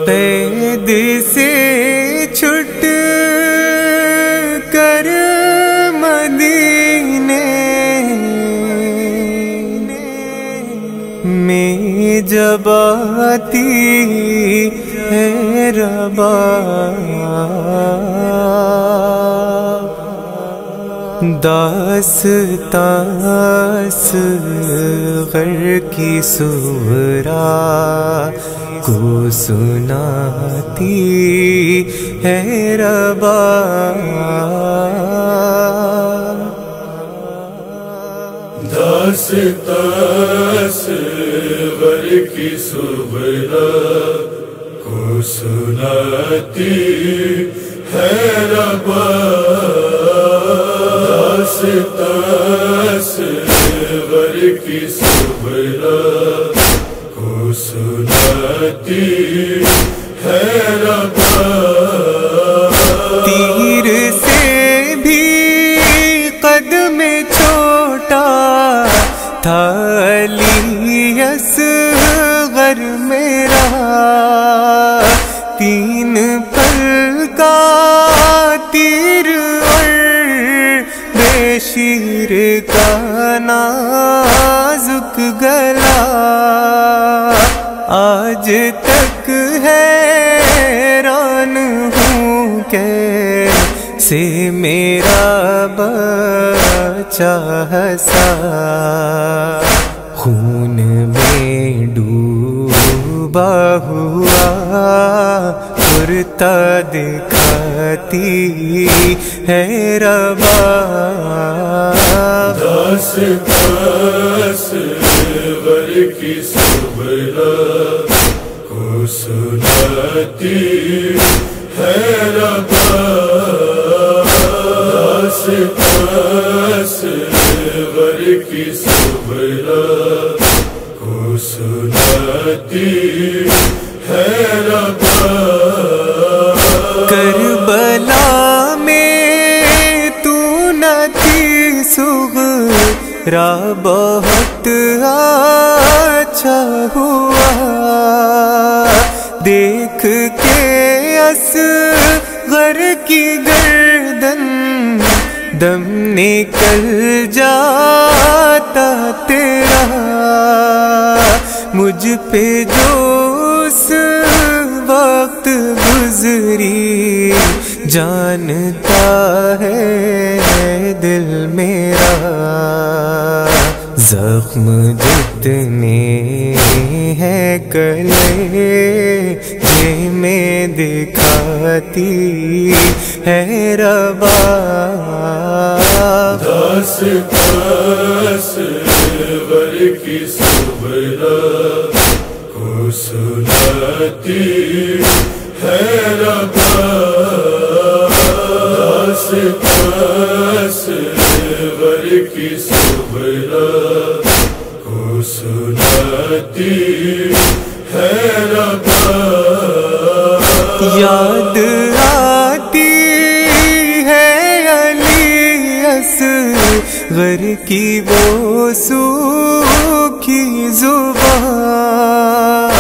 قید سے چھٹ کر مدینے میں جب آتی ہے ربا، داستان اصغر کی سغرا کو سناتی ہے ربا، داستان اصغر کی سغرا کو سناتی ہے ربا، داستان اصغر کی سغرا کو سناتی ہے ربا، تیر سے بھی قدم چھوٹا تھا علی اصغر میرا، تین پل کا تیر اور بے شیر کا نازک گلا، آج تک حیران ہوں کیسے میرا بچہ ہنسا، خون میں ڈوبا ہوا کرتا دکھاتی ہے ربا، داستان اصغر کی سغرا کو سناتی ہے ربا، داستان اصغر کی سغرا کو سناتی ہے ربا، کربلا میں تو نہ تھی صغرا بہت اچھا ہوا، دیکھ کے اصغر کی گردن دم نکل جاتا تیرا، مجھ پہ جو اس وقت گزری جانتا ہے دل میرا، زخم جتنے ہیں کلیجے میں دکھاتی ہے ربا، داستان اصغر کی سغرا کو سناتی ہے ربا، داستان اصغر کی سغرا کو سناتی ہے ربا، یاد آتی ہے علی اصغر کی وہ سوکھی زبان،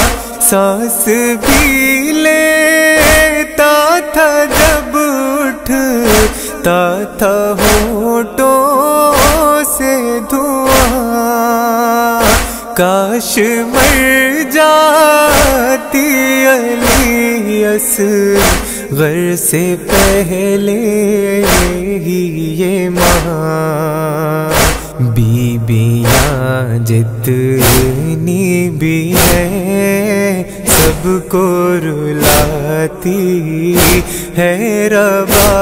سانس بھی لیتا تھا جب اٹھتا تھا ہونٹوں سے دھواں، کاش مر جاتی علی اصغر سے پہلے ہی یہ ماں، بیویاں جتنی بھی ہیں سب کو رلاتی ہے ربا،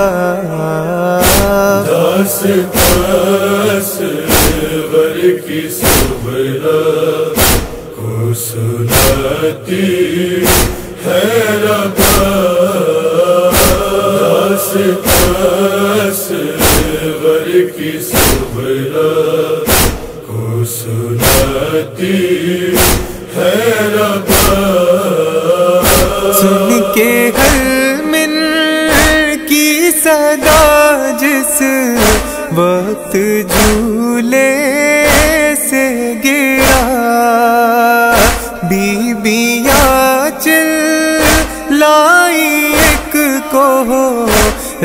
داستان اصغر کی سغرا کو سناتی ہے ربا، داستان اصغر کی سغرا کو سناتی ہے ربا، سن کے حلمن کی صدا جس وقت جھولے سے گرا، بی نبیاں چلائی ایک کو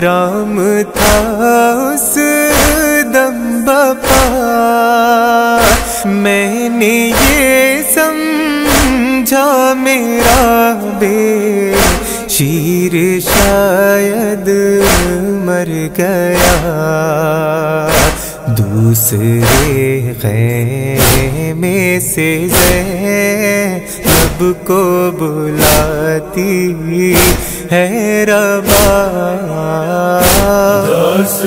رام تھا اس دم بپا. میں نے یہ سمجھا میرا بے شیر شاید مر گیا. دوسرے خیمے سے زینب کو بلاتی ہے ربا. داس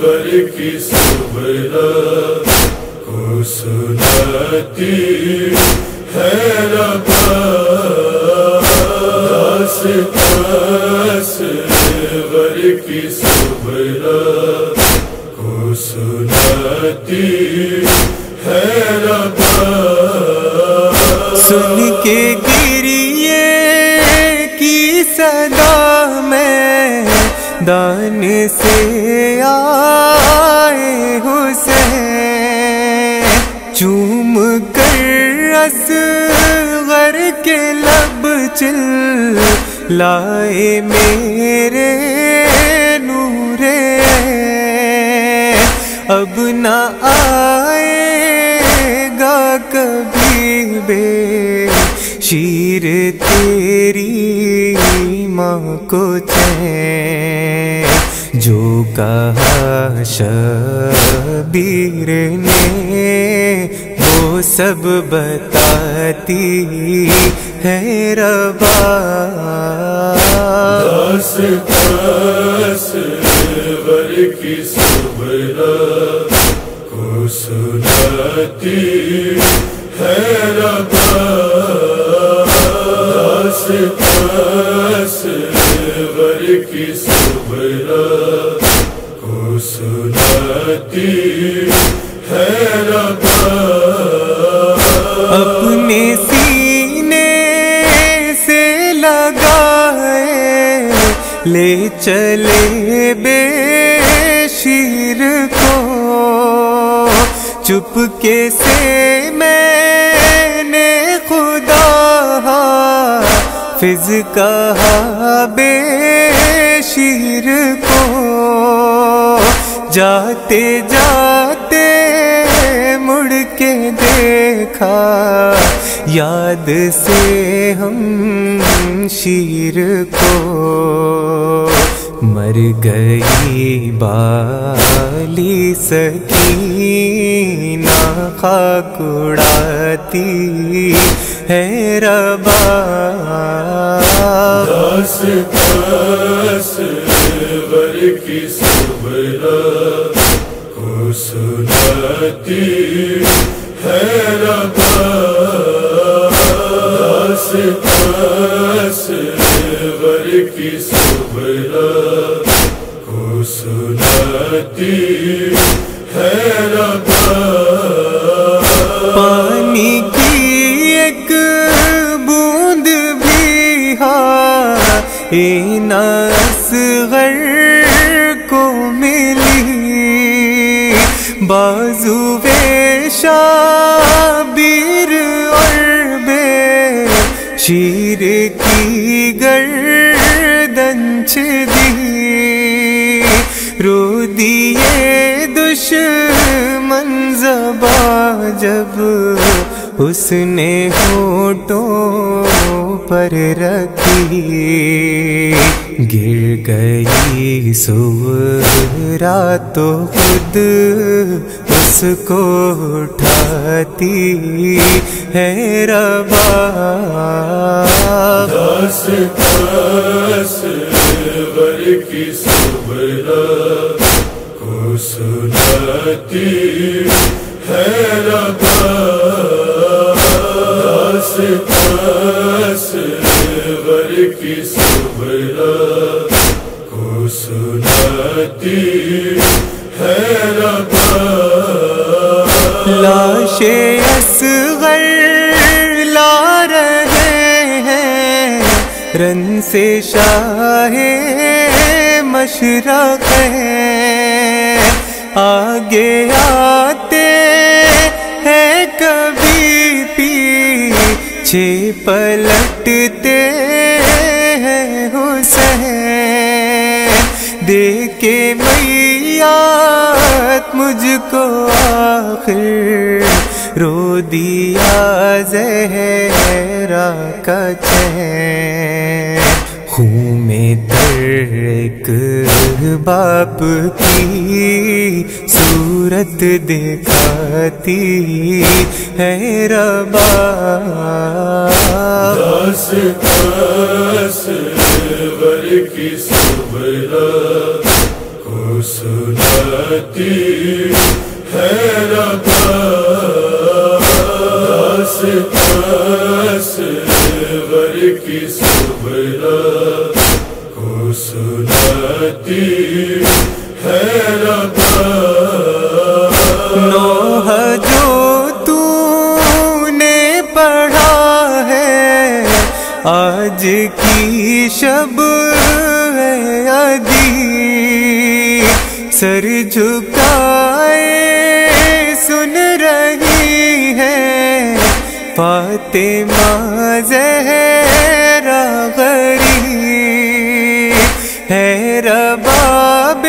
ور کی سبرا کو سناتی ہے ربا. داس ور کی سبرا کو سناتی ہے ربا. سن کے گریے کی صدا میں دان سے آئے حسین. چوم کر اصغر کے لب چلائے میرے نور عین. اب نہ آئے گا کبھی بے شیر تیری ماں کو چین. جو کہا شبیر نے وہ سب بتاتی ہے ربا. داس ور کی سبرا کو سناتی ہے ربا. داس ور کی سبرا کو سناتی ہے ربا. اپنے سینے سے لگائے لے چلے بے شیر کو. چپکے سے میں نے خدا حافظ کہا بے شیر کو. جاتے جاتے مڑ کے دیکھا یاد سے ہم شیر کو. مر گئی بالی سکینہ خاک اڑاتی ہے ربا. داس ور کی سبرا کو سناتی ہے ربا. داس ور کی سبرا کو سناتی ہے ربا. پانی کی ایک بوند بھی ان اصغر کو ملی. بازوے شابیر اور بے شیر کی گردن چھدی. رو دیے دشمن زباں جب اس نے ہونٹوں پر رکھی. گر گئی سغرا تو خود اس کو اٹھاتی ہے ربا. داس ور کی سبرا کو سناتی ہے ربا. داس ور کی سبرا کو سناتی ہے ربا. لاش اصغر لا رہے ہیں رن سے شاہ مشرق ہے. آگے آتے ہیں کبھی پیر پیچھے پلٹتے ہیں حسین، دیکھے میات مجھ کو آخر، رو دیا زہرا کا چین، خون میں تر ایک باپ کی صورت دکھاتی ہے ربا، اصغر کی صبرا کو سناتی ہے ربا، اصغر کی صبرا کو سناتی ہے ربا، نوح جو تو نے پڑھا ہے آج کی شب ہے ادی، سر جھکائے سن رہی ہے فاطمہ زہرا غریب، ہے رباب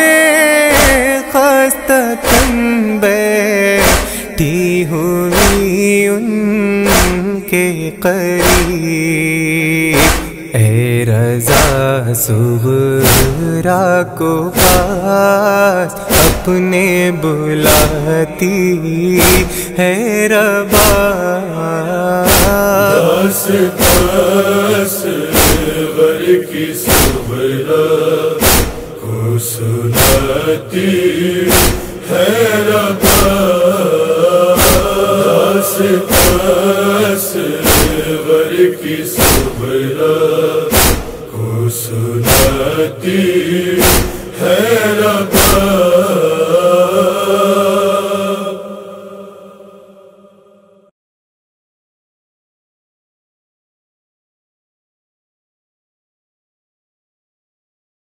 خستہ تن بیٹھی ہوئی ان کے قریب، اے رضا صغرا کو پاس اپنے بلاتی ہے ربا، اصغر کی صبرا کو سناتی ہے ربا، اصغر کی صبرا کو سناتی ہے ربا۔